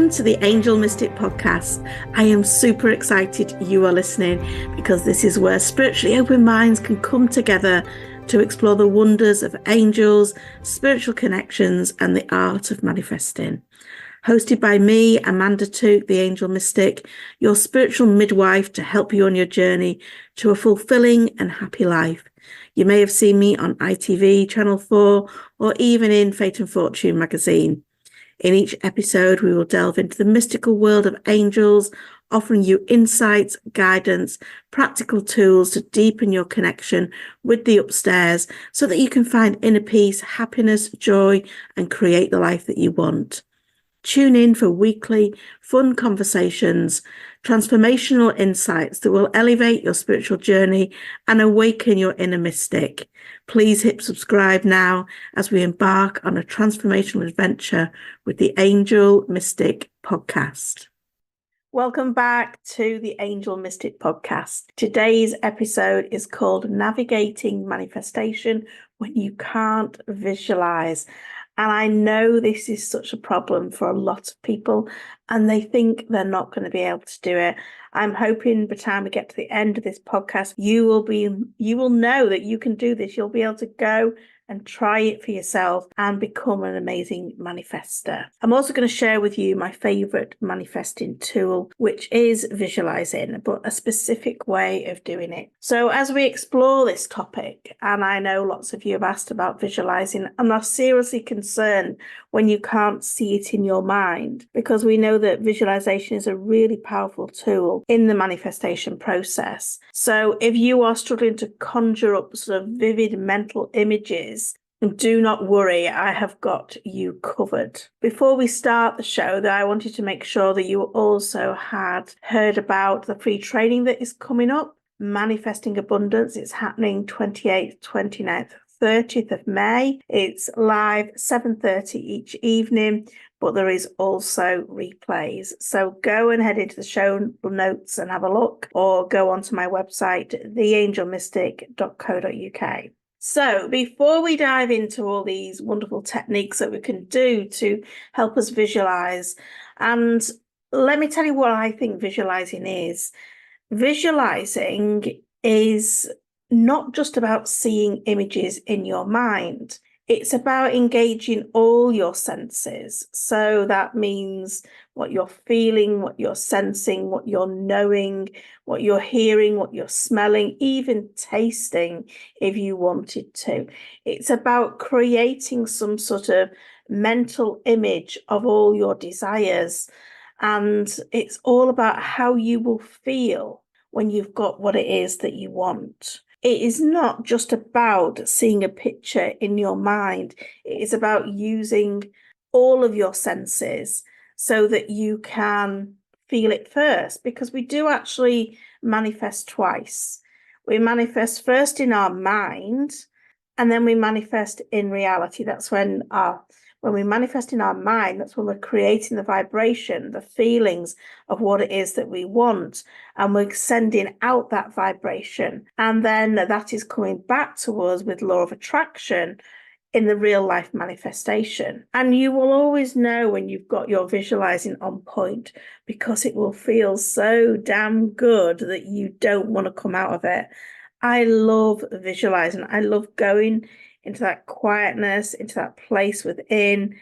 Welcome to the Angel Mystic Podcast. I am super excited you are listening because this is where spiritually open minds can come together to explore the wonders of angels, spiritual connections, and the art of manifesting. Hosted by me, Amanda Tooke, the Angel Mystic, your spiritual midwife to help you on your journey to a fulfilling and happy life. You may have seen me on ITV, Channel 4, or even in Fate and Fortune magazine. In each episode, we will delve into the mystical world of angels, offering you insights, guidance, practical tools to deepen your connection with the upstairs so that you can find inner peace, happiness, joy, and create the life that you want. Tune in for weekly, fun conversations, transformational insights that will elevate your spiritual journey and awaken your inner mystic. Please hit subscribe now as we embark on a transformational adventure with the Angel Mystic Podcast. Welcome back to the Angel Mystic Podcast. Today's episode is called Navigating Manifestation When You Can't Visualize. And I know this is such a problem for a lot of people and they think they're not going to be able to do it. I'm hoping by the time we get to the end of this podcast, you will know that you can do this. You'll be able to go and try it for yourself and become an amazing manifester. I'm also going to share with you my favorite manifesting tool, which is visualizing, but a specific way of doing it. So as we explore this topic, and I know lots of you have asked about visualizing and are seriously concerned when you can't see it in your mind, because we know that visualization is a really powerful tool in the manifestation process. So if you are struggling to conjure up sort of vivid mental images, do not worry, I have got you covered. Before we start the show, though, I wanted to make sure that you also had heard about the free training that is coming up, Manifesting Abundance. It's happening 28th, 29th, 30th of May. It's live 7:30 each evening, but there is also replays. So go and head into the show notes and have a look, or go onto my website, theangelmystic.co.uk. So before we dive into all these wonderful techniques that we can do to help us visualize, and let me tell you what I think visualizing is. Visualizing is not just about seeing images in your mind. It's about engaging all your senses. So that means what you're feeling, what you're sensing, what you're knowing, what you're hearing, what you're smelling, even tasting if you wanted to. It's about creating some sort of mental image of all your desires. And it's all about how you will feel when you've got what it is that you want. It is not just about seeing a picture in your mind. It is about using all of your senses so that you can feel it first, because we do actually manifest twice. We manifest first in our mind, and then we manifest in reality. That's when we manifest in our mind, that's when we're creating the vibration, the feelings of what it is that we want, and we're sending out that vibration. And then that is coming back to us with law of attraction in the real life manifestation. And you will always know when you've got your visualizing on point, because it will feel so damn good that you don't want to come out of it. I love visualizing. I love going into that quietness, into that place within,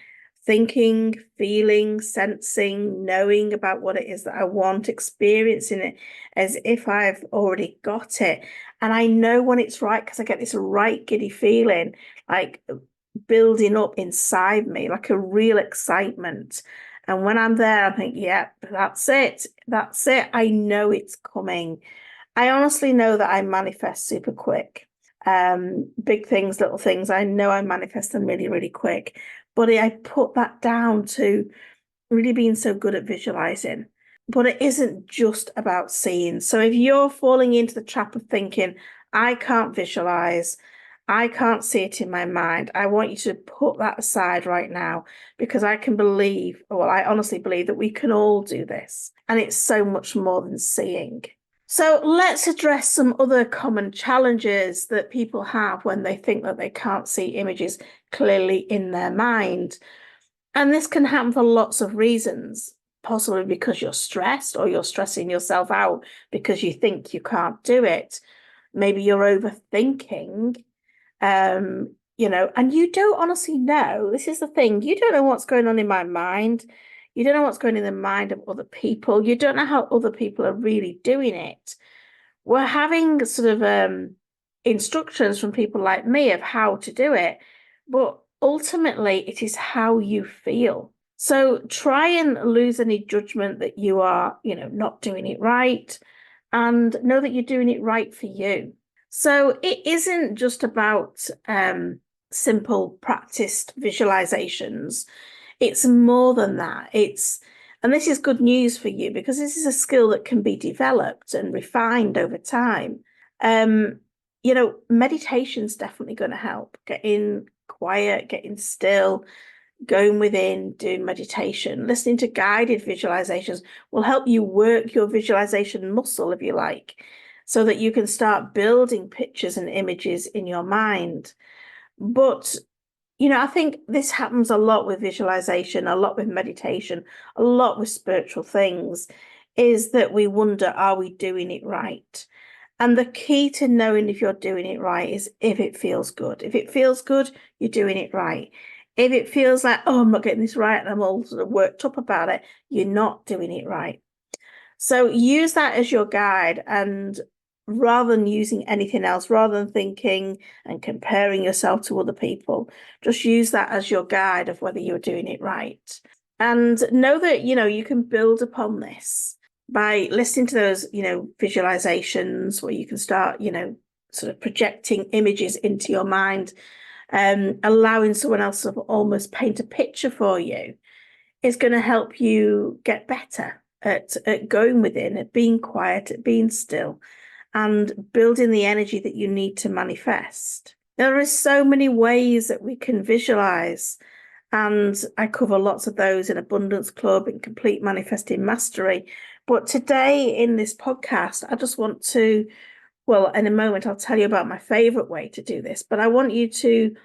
thinking, feeling, sensing, knowing about what it is that I want, experiencing it as if I've already got it. And I know when it's right, because I get this right giddy feeling, like building up inside me, like a real excitement. And when I'm there, I think, yeah, that's it. That's it. I know it's coming. I honestly know that I manifest super quick. Big things, little things, I know I manifest them really, really quick. But I put that down to really being so good at visualizing. But it isn't just about seeing. So if you're falling into the trap of thinking, I can't visualize, I can't see it in my mind, I want you to put that aside right now, because I honestly believe that we can all do this. And it's so much more than seeing. So let's address some other common challenges that people have when they think that they can't see images clearly in their mind. And this can happen for lots of reasons. possibly because you're stressed, or you're stressing yourself out because you think you can't do it. Maybe you're overthinking, and you don't honestly know. This is the thing. You don't know what's going on in my mind. You don't know what's going on in the mind of other people. You don't know how other people are really doing it. We're having sort of instructions from people like me of how to do it, but ultimately it is how you feel. So try and lose any judgment that you are, not doing it right, and know that you're doing it right for you. So it isn't just about simple practiced visualizations. It's more than that. And this is good news for you, because this is a skill that can be developed and refined over time. Meditation's definitely going to help. Getting quiet, getting still, going within, doing meditation, listening to guided visualizations will help you work your visualization muscle, if you like, so that you can start building pictures and images in your mind. But I think this happens a lot with visualization, a lot with meditation, a lot with spiritual things, is that we wonder, are we doing it right? And the key to knowing if you're doing it right is if it feels good. If it feels good, you're doing it right. If it feels like, oh, I'm not getting this right, and I'm all sort of worked up about it, you're not doing it right. So use that as your guide, and rather than using anything else, rather than thinking and comparing yourself to other people, just use that as your guide of whether you're doing it right. And know that, you can build upon this by listening to those, visualizations where you can start, sort of projecting images into your mind, allowing someone else to almost paint a picture for you is going to help you get better at going within, at being quiet, at being still, and building the energy that you need to manifest. There are so many ways that we can visualize, and I cover lots of those in Abundance Club, in Complete Manifesting Mastery. But today in this podcast, I just want to, well, in a moment, I'll tell you about my favorite way to do this, but I want you to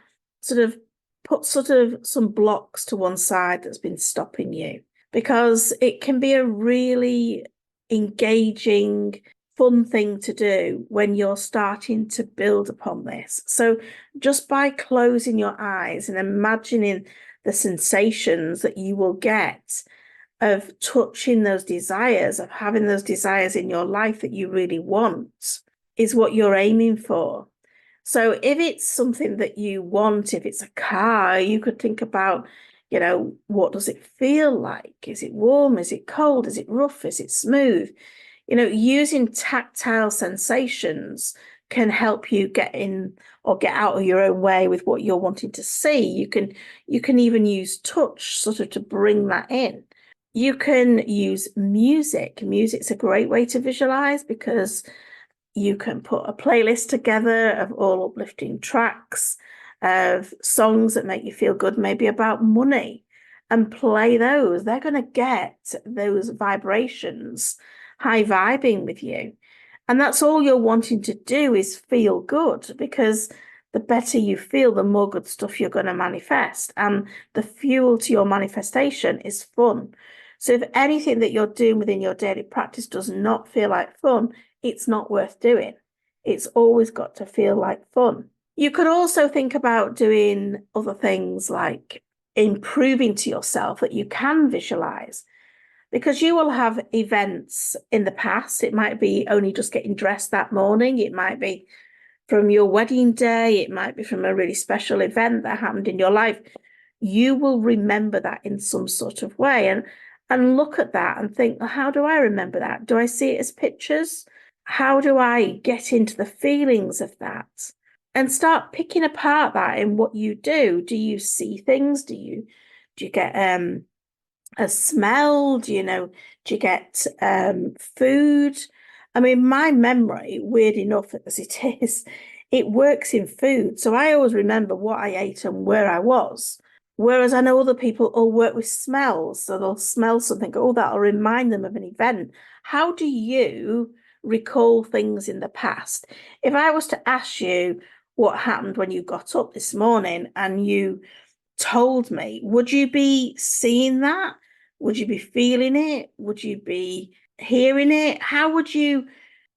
sort of put some blocks to one side that's been stopping you, because it can be a really engaging, fun thing to do when you're starting to build upon this. So just by closing your eyes and imagining the sensations that you will get of touching those desires, of having those desires in your life that you really want, is what you're aiming for. So if it's something that you want, if it's a car, you could think about, what does it feel like? Is it warm? Is it cold? Is it rough? Is it smooth? Using tactile sensations can help you get in or get out of your own way with what you're wanting to see. You can even use touch sort of to bring that in. You can use music. Music's a great way to visualize, because you can put a playlist together of all uplifting tracks, of songs that make you feel good, maybe about money, and play those. They're going to get those vibrations high vibing with you. And that's all you're wanting to do, is feel good, because the better you feel, the more good stuff you're going to manifest. And the fuel to your manifestation is fun. So if anything that you're doing within your daily practice does not feel like fun, it's not worth doing. It's always got to feel like fun. You could also think about doing other things like improving to yourself that you can visualize, because you will have events in the past. It might be only just getting dressed that morning. It might be from your wedding day. It might be from a really special event that happened in your life. You will remember that in some sort of way, and look at that and think, how do I remember that? Do I see it as pictures? How do I get into the feelings of that? And start picking apart that in what you do. Do you see things? Do you get a smell? Do you get food? I mean, my memory, weird enough as it is, it works in food. So I always remember what I ate and where I was. Whereas I know other people all work with smells. So they'll smell something, oh, that'll remind them of an event. How do you recall things in the past? If I was to ask you what happened when you got up this morning and you told me, would you be seeing that? Would you be feeling it? Would you be hearing it? How would you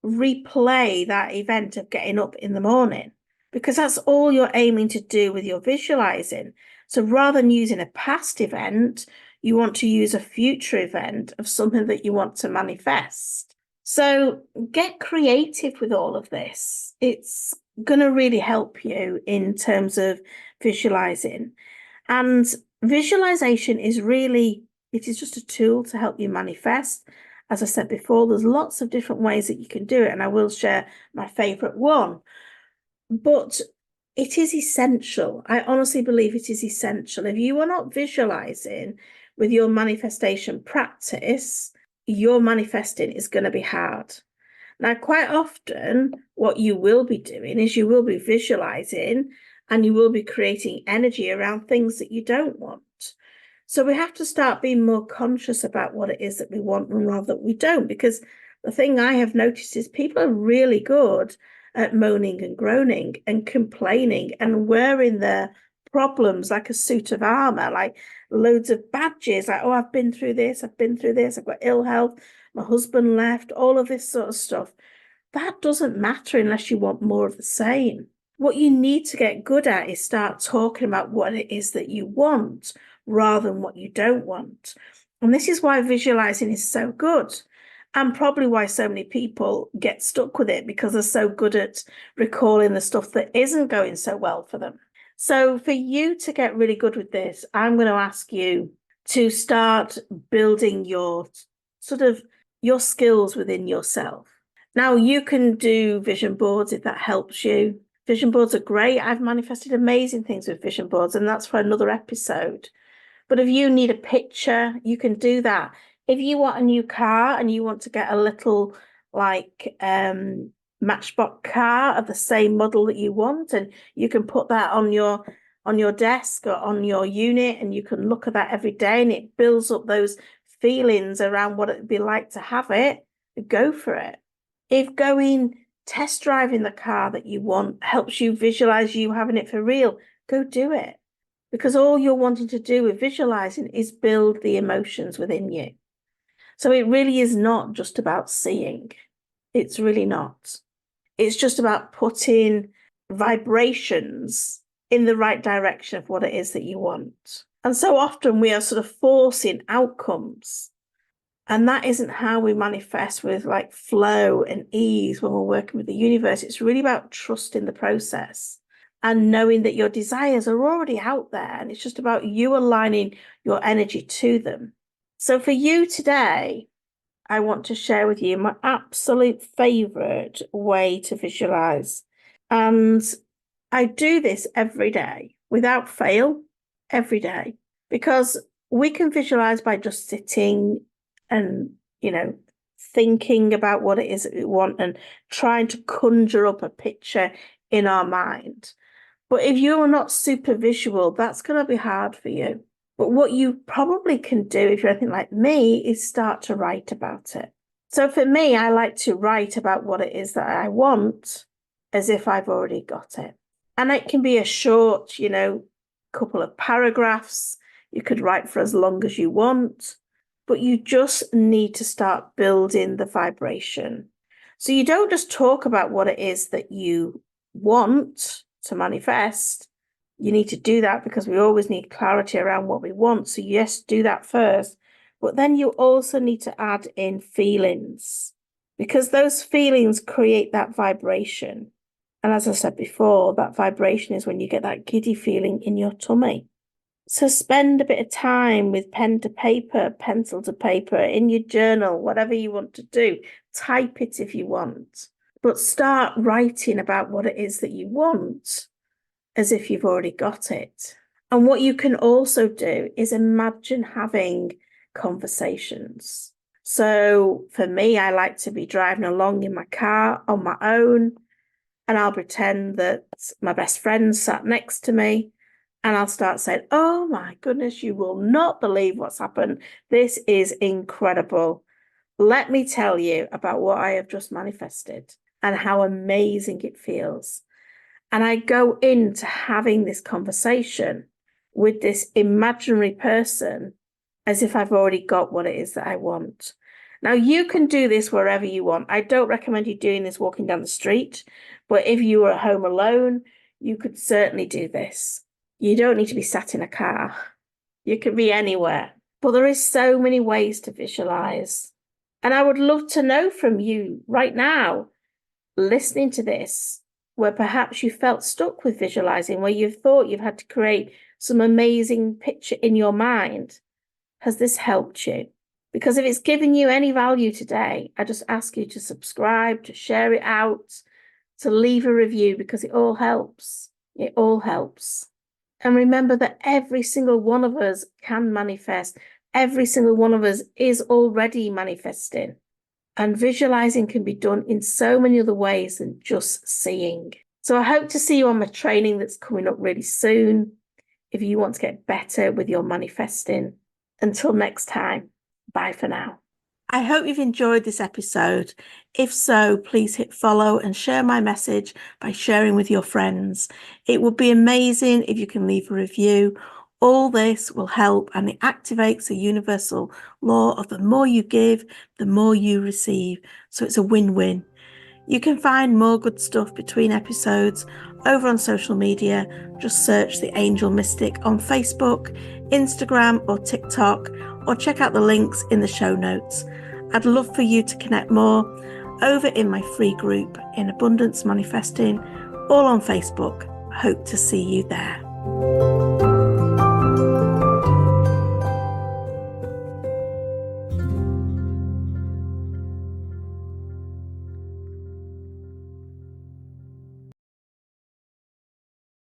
replay that event of getting up in the morning? Because that's all you're aiming to do with your visualizing. So rather than using a past event, you want to use a future event of something that you want to manifest. So get creative with all of this. It's going to really help you in terms of visualizing. And visualization is really, it is just a tool to help you manifest. As I said before, there's lots of different ways that you can do it, and I will share my favorite one. But it is essential. I honestly believe it is essential. If you are not visualizing with your manifestation practice, your manifesting is going to be hard. Now, quite often, what you will be doing is you will be visualizing and you will be creating energy around things that you don't want. So we have to start being more conscious about what it is that we want and rather that we don't, because the thing I have noticed is people are really good at moaning and groaning and complaining and wearing their problems like a suit of armor, like loads of badges, like, oh, I've been through this, I've got ill health, my husband left, all of this sort of stuff. That doesn't matter unless you want more of the same. What you need to get good at is start talking about what it is that you want rather than what you don't want. And this is why visualizing is so good, and probably why so many people get stuck with it, because they're so good at recalling the stuff that isn't going so well for them. So for you to get really good with this, I'm going to ask you to start building your your skills within yourself. Now, you can do vision boards if that helps you. Vision boards are great. I've manifested amazing things with vision boards, and that's for another episode. But if you need a picture, you can do that. If you want a new car and you want to get a little matchbox car of the same model that you want, and you can put that on your desk or on your unit, and you can look at that every day, and it builds up those feelings around what it'd be like to have it, go for it. If going test driving the car that you want helps you visualize you having it for real, go do it. Because all you're wanting to do with visualizing is build the emotions within you. So it really is not just about seeing. It's really not. It's just about putting vibrations in the right direction of what it is that you want. And so often we are sort of forcing outcomes. And that isn't how we manifest with like flow and ease when we're working with the universe. It's really about trusting the process and knowing that your desires are already out there. And it's just about you aligning your energy to them. So for you today, I want to share with you my absolute favorite way to visualize. And I do this every day without fail, every day, because we can visualize by just sitting and, thinking about what it is that we want and trying to conjure up a picture in our mind. But if you're not super visual, that's going to be hard for you. But what you probably can do, if you're anything like me, is start to write about it. So for me, I like to write about what it is that I want as if I've already got it. And it can be a short, couple of paragraphs. You could write for as long as you want. But you just need to start building the vibration. So you don't just talk about what it is that you want to manifest. You need to do that because we always need clarity around what we want. So yes, do that first. But then you also need to add in feelings, because those feelings create that vibration. And as I said before, that vibration is when you get that giddy feeling in your tummy. So spend a bit of time with pen to paper, pencil to paper, in your journal, whatever you want to do. Type it if you want, but start writing about what it is that you want as if you've already got it. And what you can also do is imagine having conversations. So for me, I like to be driving along in my car on my own, and I'll pretend that my best friend sat next to me. And I'll start saying, oh my goodness, you will not believe what's happened. This is incredible. Let me tell you about what I have just manifested and how amazing it feels. And I go into having this conversation with this imaginary person as if I've already got what it is that I want. Now, you can do this wherever you want. I don't recommend you doing this walking down the street, but if you were at home alone, you could certainly do this. You don't need to be sat in a car. You could be anywhere. But there is so many ways to visualize. And I would love to know from you right now, listening to this, where perhaps you felt stuck with visualizing, where you've thought you've had to create some amazing picture in your mind. Has this helped you? Because if it's given you any value today, I just ask you to subscribe, to share it out, to leave a review, because it all helps. It all helps. And remember that every single one of us can manifest. Every single one of us is already manifesting. And visualizing can be done in so many other ways than just seeing. So I hope to see you on my training that's coming up really soon, if you want to get better with your manifesting. Until next time, bye for now. I hope you've enjoyed this episode. If so, please hit follow and share my message by sharing with your friends. It would be amazing if you can leave a review. All this will help, and it activates the universal law of the more you give, the more you receive. So it's a win-win. You can find more good stuff between episodes over on social media. Just search The Angel Mystic on Facebook, Instagram or TikTok, or check out the links in the show notes. I'd love for you to connect more over in my free group in Abundance Manifesting, all on Facebook. Hope to see you there.